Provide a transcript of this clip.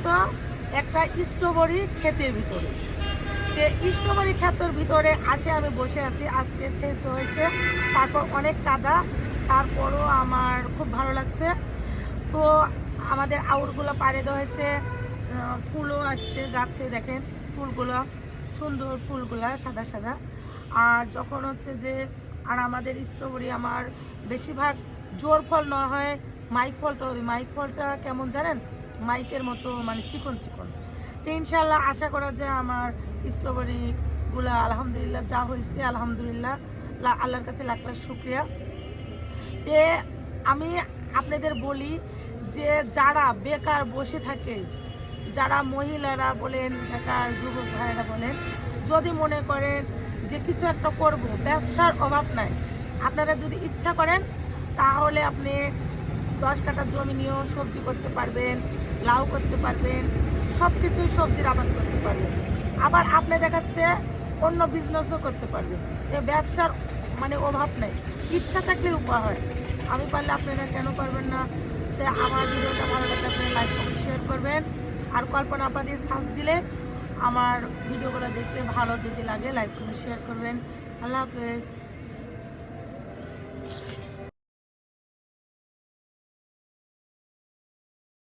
মূলত একটা স্ট্রবেরি ক্ষেতের ভিতরে। স্ট্রবেরি ক্ষেতের ভিতরে আসে আমি বসে আছি। আজকে শেষ হয়েছে, তারপর অনেক কাদা, তারপরও আমার খুব ভালো লাগছে। তো আমাদের আউটগুলো পাড়ে দেওয়া হয়েছে, ফুলও আসছে গাছে, দেখেন ফুলগুলো সুন্দর, ফুলগুলা সাদা সাদা। আর যখন হচ্ছে যে আর আমাদের স্ট্রবেরি আমার বেশিরভাগ জোর ফল না হয়, মাইক ফলটা, মাইক ফলটা কেমন জানেন, মাইকের মতো মানে চিকন চিকন। তো ইনশাল্লাহ আশা করা যায় আমার স্ট্রবেরিগুলো আলহামদুলিল্লাহ যা হয়েছে আলহামদুলিল্লাহ, আল্লাহর কাছে লাখ লাখ শুক্রিয়া। তে আমি আপনাদের বলি যে যারা বেকার বসে থাকে, যারা মহিলারা বলেন, বেকার যুবক ভাইয়েরা বলেন, যদি মনে করেন যে কিছু একটা করব, ব্যবসার অভাব নাই, আপনারা যদি ইচ্ছা করেন তাহলে আপনি 10 কাঠা জমি নিয়েও সবজি করতে পারবেন, লাউ করতে পারবেন, সব কিছুই সবজির আবাদ করতে পারবেন। আবার আপনি দেখাচ্ছে অন্য বিজনেসও করতে পারবেন। এ ব্যবসার মানে অভাব নেই, ইচ্ছা থাকলে উপায় হয়। আমি পারলে আপনারা কেন পারবেন না? তাই আমার ভিডিওটা ভালো লাগলে আপনি লাইক কমেন্ট শেয়ার করবেন। আর কল্পনা আপা দিয়ে সার্চ দিলে আমার ভিডিওগুলো দেখতে ভালো যদি লাগে লাইক কমেন্ট শেয়ার করবেন। আল্লাহ হাফেজ।